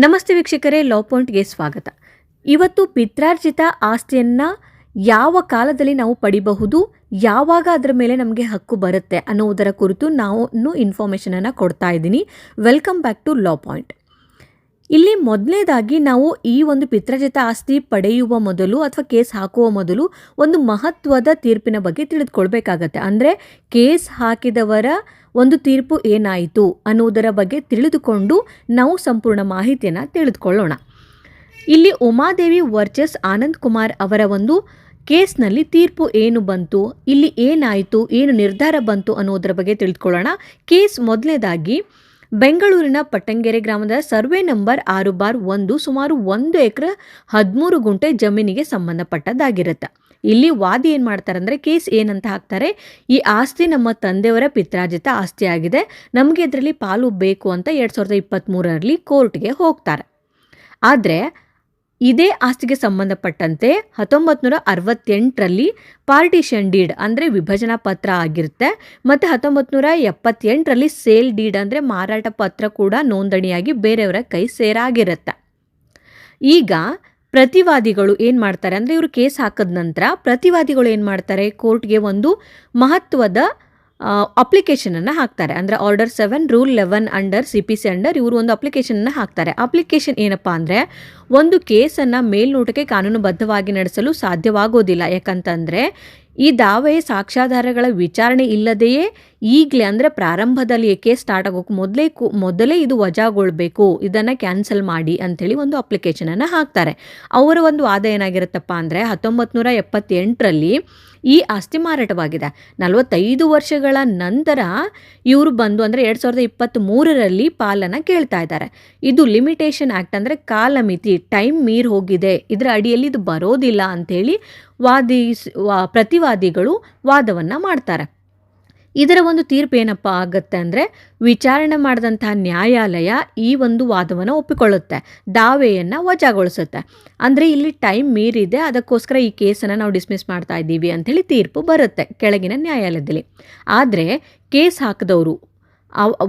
ನಮಸ್ತೆ ವೀಕ್ಷಕರೇ, ಲಾ ಪಾಯಿಂಟ್ಗೆ ಸ್ವಾಗತ. ಇವತ್ತು ಪಿತ್ರಾರ್ಜಿತ ಆಸ್ತಿಯನ್ನು ಯಾವ ಕಾಲದಲ್ಲಿ ನಾವು ಪಡಿಬಹುದು, ಯಾವಾಗ ಅದರ ಮೇಲೆ ನಮಗೆ ಹಕ್ಕು ಬರುತ್ತೆ ಅನ್ನೋದರ ಕುರಿತು ನಾನು ಇನ್ಫಾರ್ಮೇಷನನ್ನು ಕೊಡ್ತಾ ಇದ್ದೀನಿ. Welcome back to law point. ಇಲ್ಲಿ ಮೊದಲನೇದಾಗಿ ನಾವು ಈ ಒಂದು ಪಿತ್ರಾರ್ಜಿತ ಆಸ್ತಿ ಪಡೆಯುವ ಮೊದಲು ಅಥವಾ ಕೇಸ್ ಹಾಕುವ ಮೊದಲು ಒಂದು ಮಹತ್ವದ ತೀರ್ಪಿನ ಬಗ್ಗೆ ತಿಳಿದುಕೊಳ್ಬೇಕಾಗತ್ತೆ. ಅಂದರೆ ಕೇಸ್ ಹಾಕಿದವರ ಒಂದು ತೀರ್ಪು ಏನಾಯಿತು ಅನ್ನೋದರ ಬಗ್ಗೆ ತಿಳಿದುಕೊಂಡು ನಾವು ಸಂಪೂರ್ಣ ಮಾಹಿತಿಯನ್ನು ತಿಳಿದುಕೊಳ್ಳೋಣ. ಇಲ್ಲಿ ಉಮಾದೇವಿ ವರ್ಸಸ್ ಆನಂದ್ ಕುಮಾರ್ ಅವರ ಒಂದು ಕೇಸ್ನಲ್ಲಿ ತೀರ್ಪು ಏನು ಬಂತು, ಇಲ್ಲಿ ಏನಾಯಿತು, ಏನು ನಿರ್ಧಾರ ಬಂತು ಅನ್ನೋದರ ಬಗ್ಗೆ ತಿಳಿದುಕೊಳ್ಳೋಣ. ಕೇಸ್ ಮೊದಲನೇದಾಗಿ ಬೆಂಗಳೂರಿನ ಪಟ್ಟಂಗೆರೆ ಗ್ರಾಮದ ಸರ್ವೆ ನಂಬರ್ 6/1 ಸುಮಾರು 1 ಎಕರೆ 13 ಗುಂಟೆ ಜಮೀನಿಗೆ ಸಂಬಂಧಪಟ್ಟದ್ದಾಗಿರುತ್ತೆ. ಇಲ್ಲಿ ವಾದಿ ಏನು ಮಾಡ್ತಾರೆ ಅಂದರೆ, ಕೇಸ್ ಏನಂತ ಹಾಕ್ತಾರೆ, ಈ ಆಸ್ತಿ ನಮ್ಮ ತಂದೆಯವರ ಪಿತ್ರಾರ್ಜಿತ ಆಸ್ತಿ ಆಗಿದೆ, ನಮಗೆ ಇದರಲ್ಲಿ ಪಾಲು ಬೇಕು ಅಂತ 2023ರಲ್ಲಿ ಕೋರ್ಟ್ಗೆ ಹೋಗ್ತಾರೆ. ಆದರೆ ಇದೇ ಆಸ್ತಿಗೆ ಸಂಬಂಧಪಟ್ಟಂತೆ 1968ರಲ್ಲಿ ಪಾರ್ಟಿಷನ್ ಡೀಡ್ ಅಂದರೆ ವಿಭಜನಾ ಪತ್ರ ಆಗಿರುತ್ತೆ. ಮತ್ತು 1978ರಲ್ಲಿ ಸೇಲ್ ಡೀಡ್ ಅಂದರೆ ಮಾರಾಟ ಪತ್ರ ಕೂಡ ನೋಂದಣಿಯಾಗಿ ಬೇರೆಯವರ ಕೈ ಸೇರಾಗಿರುತ್ತೆ. ಈಗ ಪ್ರತಿವಾದಿಗಳು ಏನು ಮಾಡ್ತಾರೆ ಅಂದರೆ, ಇವರು ಕೇಸ್ ಹಾಕಿದ ನಂತರ ಪ್ರತಿವಾದಿಗಳು ಏನು ಮಾಡ್ತಾರೆ, ಕೋರ್ಟ್ಗೆ ಒಂದು ಮಹತ್ವದ ಅಪ್ಲಿಕೇಶನನ್ನು ಹಾಕ್ತಾರೆ. ಅಂದರೆ order 7 rule 11 under CPC under ಇವರು ಒಂದು ಅಪ್ಲಿಕೇಶನನ್ನು ಹಾಕ್ತಾರೆ. ಅಪ್ಲಿಕೇಶನ್ ಏನಪ್ಪ ಅಂದರೆ, ಒಂದು ಕೇಸನ್ನು ಮೇಲ್ನೋಟಕ್ಕೆ ಕಾನೂನುಬದ್ಧವಾಗಿ ನಡೆಸಲು ಸಾಧ್ಯವಾಗೋದಿಲ್ಲ. ಯಾಕಂತಂದರೆ ಈ ದಾವೆಯ ಸಾಕ್ಷ್ಯಾಧಾರಗಳ ವಿಚಾರಣೆ ಇಲ್ಲದೆಯೇ ಈಗಲೇ ಅಂದರೆ ಪ್ರಾರಂಭದಲ್ಲಿ ಕೇಸ್ ಸ್ಟಾರ್ಟ್ ಆಗೋಕ್ಕೆ ಮೊದಲೇ ಇದು ವಜಾಗೊಳ್ಬೇಕು, ಇದನ್ನು ಕ್ಯಾನ್ಸಲ್ ಮಾಡಿ ಅಂಥೇಳಿ ಒಂದು ಅಪ್ಲಿಕೇಶನನ್ನು ಹಾಕ್ತಾರೆ. ಅವರ ಒಂದು ವಾದ ಏನಾಗಿರುತ್ತಪ್ಪ ಅಂದರೆ, 1978ರಲ್ಲಿ ಈ ಆಸ್ತಿ ಮಾರಾಟವಾಗಿದೆ. 45 ವರ್ಷಗಳ ನಂತರ ಇವರು ಬಂದು ಅಂದರೆ 2023ರಲ್ಲಿ ಪಾಲನ್ನು ಕೇಳ್ತಾ ಇದ್ದಾರೆ. ಇದು ಲಿಮಿಟೇಷನ್ ಆ್ಯಕ್ಟ್ ಅಂದರೆ ಕಾಲಮಿತಿ, ಟೈಮ್ ಮೀರಿ ಹೋಗಿದೆ, ಇದರ ಅಡಿಯಲ್ಲಿ ಇದು ಬರೋದಿಲ್ಲ ಅಂಥೇಳಿ ಪ್ರತಿವಾದಿಗಳು ವಾದವನ್ನು ಮಾಡ್ತಾರೆ. ಇದರ ಒಂದು ತೀರ್ಪು ಏನಪ್ಪ ಆಗುತ್ತೆ ಅಂದರೆ, ವಿಚಾರಣೆ ಮಾಡಿದಂತಹ ನ್ಯಾಯಾಲಯ ಈ ಒಂದು ವಾದವನ್ನು ಒಪ್ಪಿಕೊಳ್ಳುತ್ತೆ, ದಾವೆಯನ್ನು ವಜಾಗೊಳಿಸುತ್ತೆ. ಅಂದರೆ ಇಲ್ಲಿ ಟೈಮ್ ಮೀರಿದೆ, ಅದಕ್ಕೋಸ್ಕರ ಈ ಕೇಸನ್ನು ನಾವು ಡಿಸ್ಮಿಸ್ ಮಾಡ್ತಾ ಇದ್ದೀವಿ ಅಂಥೇಳಿ ತೀರ್ಪು ಬರುತ್ತೆ ಕೆಳಗಿನ ನ್ಯಾಯಾಲಯದಲ್ಲಿ. ಆದರೆ ಕೇಸ್ ಹಾಕಿದವರು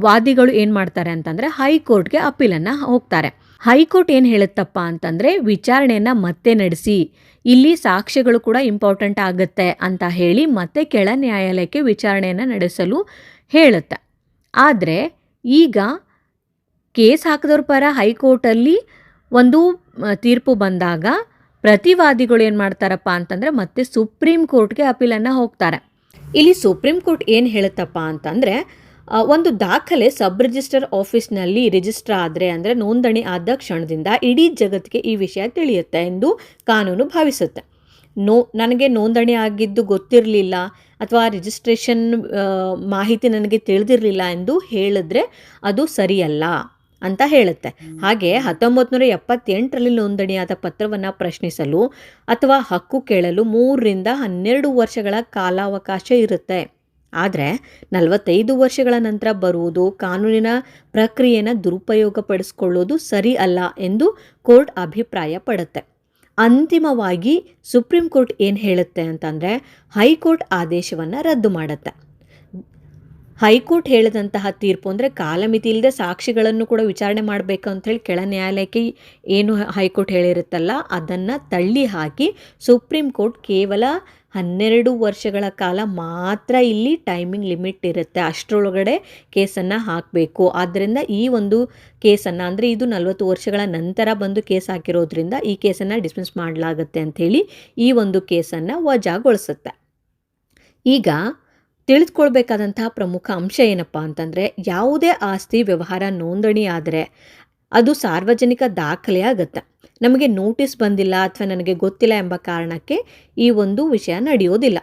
ವಾದಿಗಳು ಏನು ಮಾಡ್ತಾರೆ ಅಂತಂದರೆ, ಹೈಕೋರ್ಟ್ಗೆ ಅಪೀಲನ್ನು ಹೋಗ್ತಾರೆ. ಹೈಕೋರ್ಟ್ ಏನು ಹೇಳುತ್ತಪ್ಪ ಅಂತಂದರೆ, ವಿಚಾರಣೆಯನ್ನು ಮತ್ತೆ ನಡೆಸಿ, ಇಲ್ಲಿ ಸಾಕ್ಷ್ಯಗಳು ಕೂಡ ಇಂಪಾರ್ಟೆಂಟ್ ಆಗುತ್ತೆ ಅಂತ ಹೇಳಿ ಮತ್ತೆ ಕೆಳ ನ್ಯಾಯಾಲಯಕ್ಕೆ ವಿಚಾರಣೆಯನ್ನು ನಡೆಸಲು ಹೇಳುತ್ತೆ. ಆದರೆ ಈಗ ಕೇಸ್ ಹಾಕಿದವ್ರ ಪರ ಹೈಕೋರ್ಟಲ್ಲಿ ಒಂದು ತೀರ್ಪು ಬಂದಾಗ ಪ್ರತಿವಾದಿಗಳು ಏನು ಮಾಡ್ತಾರಪ್ಪ ಅಂತಂದರೆ, ಮತ್ತೆ ಸುಪ್ರೀಂ ಕೋರ್ಟ್ಗೆ ಅಪೀಲನ್ನು ಹೋಗ್ತಾರೆ. ಇಲ್ಲಿ ಸುಪ್ರೀಂ ಕೋರ್ಟ್ ಏನು ಹೇಳುತ್ತಪ್ಪ ಅಂತಂದರೆ, ಒಂದು ದಾಖಲೆ ಸಬ್ ರಿಜಿಸ್ಟರ್ ಆಫೀಸ್ನಲ್ಲಿ ರಿಜಿಸ್ಟರ್ ಆದರೆ ಅಂದರೆ ನೋಂದಣಿ ಆದ ಕ್ಷಣದಿಂದ ಇಡೀ ಜಗತ್ತಿಗೆ ಈ ವಿಷಯ ತಿಳಿಯುತ್ತೆ ಎಂದು ಕಾನೂನು ಭಾವಿಸುತ್ತೆ. ನನಗೆ ನೋಂದಣಿ ಆಗಿದ್ದು ಗೊತ್ತಿರಲಿಲ್ಲ ಅಥವಾ ರಿಜಿಸ್ಟ್ರೇಷನ್ ಮಾಹಿತಿ ನನಗೆ ತಿಳಿದಿರಲಿಲ್ಲ ಎಂದು ಹೇಳಿದ್ರೆ ಅದು ಸರಿಯಲ್ಲ ಅಂತ ಹೇಳುತ್ತೆ. ಹಾಗೆ 1978ರಲ್ಲಿ ನೋಂದಣಿಯಾದ ಪತ್ರವನ್ನು ಪ್ರಶ್ನಿಸಲು ಅಥವಾ ಹಕ್ಕು ಕೇಳಲು 3 ರಿಂದ 12 ವರ್ಷಗಳ ಕಾಲಾವಕಾಶ ಇರುತ್ತೆ. ಆದರೆ 45 ವರ್ಷಗಳ ನಂತರ ಬರುವುದು ಕಾನೂನಿನ ಪ್ರಕ್ರಿಯೆಯನ್ನು ದುರುಪಯೋಗಪಡಿಸಿಕೊಳ್ಳೋದು ಸರಿ ಅಲ್ಲ ಎಂದು ಕೋರ್ಟ್ ಅಭಿಪ್ರಾಯ ಪಡುತ್ತೆ. ಅಂತಿಮವಾಗಿ ಸುಪ್ರೀಂ ಕೋರ್ಟ್ ಏನು ಹೇಳುತ್ತೆ ಅಂತಂದರೆ, ಹೈಕೋರ್ಟ್ ಆದೇಶವನ್ನು ರದ್ದು ಮಾಡುತ್ತೆ. ಹೈಕೋರ್ಟ್ ಹೇಳಿದಂತಹ ತೀರ್ಪು ಅಂದರೆ ಕಾಲಮಿತಿ ಇಲ್ಲದೆ ಸಾಕ್ಷಿಗಳನ್ನು ಕೂಡ ವಿಚಾರಣೆ ಮಾಡಬೇಕು ಅಂಥೇಳಿ ಕೆಳ ನ್ಯಾಯಾಲಯಕ್ಕೆ ಏನು ಹೈಕೋರ್ಟ್ ಹೇಳಿರುತ್ತಲ್ಲ ಅದನ್ನು ತಳ್ಳಿ ಹಾಕಿ ಸುಪ್ರೀಂ ಕೋರ್ಟ್ ಕೇವಲ 12 ವರ್ಷಗಳ ಕಾಲ ಮಾತ್ರ ಇಲ್ಲಿ ಟೈಮಿಂಗ್ ಲಿಮಿಟ್ ಇರುತ್ತೆ, ಅಷ್ಟರೊಳಗಡೆ ಕೇಸನ್ನು ಹಾಕಬೇಕು. ಆದ್ದರಿಂದ ಈ ಒಂದು ಕೇಸನ್ನು ಅಂದರೆ ಇದು 40 ವರ್ಷಗಳ ನಂತರ ಬಂದು ಕೇಸ್ ಹಾಕಿರೋದ್ರಿಂದ ಈ ಕೇಸನ್ನು ಡಿಸ್ಮಿಸ್ ಮಾಡಲಾಗುತ್ತೆ ಅಂಥೇಳಿ ಈ ಒಂದು ಕೇಸನ್ನು ವಜಾಗೊಳಿಸುತ್ತೆ. ಈಗ ತಿಳಿದುಕೊಳ್ಬೇಕಾದಂತಹ ಪ್ರಮುಖ ಅಂಶ ಏನಪ್ಪ ಅಂತಂದರೆ, ಯಾವುದೇ ಆಸ್ತಿ ವ್ಯವಹಾರ ನೋಂದಣಿ ಆದರೆ ಅದು ಸಾರ್ವಜನಿಕ ದಾಖಲೆ ಆಗುತ್ತೆ. ನಮಗೆ ನೋಟಿಸ್ ಬಂದಿಲ್ಲ ಅಥವಾ ನನಗೆ ಗೊತ್ತಿಲ್ಲ ಎಂಬ ಕಾರಣಕ್ಕೆ ಈ ಒಂದು ವಿಷಯ ನಡೆಯೋದಿಲ್ಲ.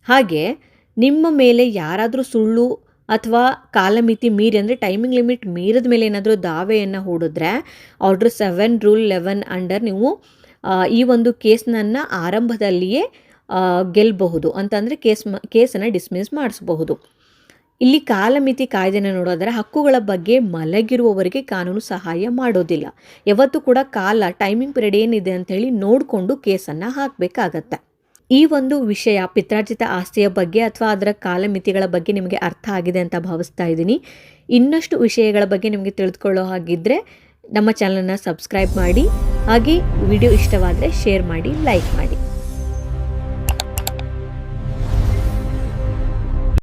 ಹಾಗೆ ನಿಮ್ಮ ಮೇಲೆ ಯಾರಾದರೂ ಸುಳ್ಳು ಅಥವಾ ಕಾಲಮಿತಿ ಮೀರಿ ಅಂದರೆ ಟೈಮಿಂಗ್ ಲಿಮಿಟ್ ಮೀರಿದ ಮೇಲೆ ಏನಾದರೂ ದಾವೆಯನ್ನು ಹೂಡಿದ್ರೆ ಆರ್ಡರ್ 7 ರೂಲ್ 11 ಅಂಡರ್ ನೀವು ಈ ಒಂದು ಕೇಸ್ನನ್ನು ಆರಂಭದಲ್ಲಿಯೇ ಗೆಲ್ಲಬಹುದು ಅಂತಂದರೆ ಕೇಸನ್ನು ಡಿಸ್ಮಿಸ್ ಮಾಡಿಸಬಹುದು. ಇಲ್ಲಿ ಕಾಲಮಿತಿ ಕಾಯ್ದೆನ ನೋಡೋದ್ರೆ ಹಕ್ಕುಗಳ ಬಗ್ಗೆ ಮಲಗಿರುವವರಿಗೆ ಕಾನೂನು ಸಹಾಯ ಮಾಡೋದಿಲ್ಲ. ಯಾವತ್ತೂ ಕೂಡ ಟೈಮಿಂಗ್ ಪೀರಿಯಡ್ ಏನಿದೆ ಅಂಥೇಳಿ ನೋಡಿಕೊಂಡು ಕೇಸನ್ನು ಹಾಕಬೇಕಾಗತ್ತೆ. ಈ ಒಂದು ವಿಷಯ ಪಿತ್ರಾರ್ಜಿತ ಆಸ್ತಿಯ ಬಗ್ಗೆ ಅಥವಾ ಅದರ ಕಾಲಮಿತಿಗಳ ಬಗ್ಗೆ ನಿಮಗೆ ಅರ್ಥ ಆಗಿದೆ ಅಂತ ಭಾವಿಸ್ತಾ ಇದ್ದೀನಿ. ಇನ್ನಷ್ಟು ವಿಷಯಗಳ ಬಗ್ಗೆ ನಿಮಗೆ ತಿಳಿದುಕೊಳ್ಳೋ ಹಾಗಿದ್ದರೆ ನಮ್ಮ ಚಾನಲನ್ನು ಸಬ್ಸ್ಕ್ರೈಬ್ ಮಾಡಿ, ಹಾಗೆ ವಿಡಿಯೋ ಇಷ್ಟವಾದರೆ ಶೇರ್ ಮಾಡಿ, ಲೈಕ್ ಮಾಡಿ.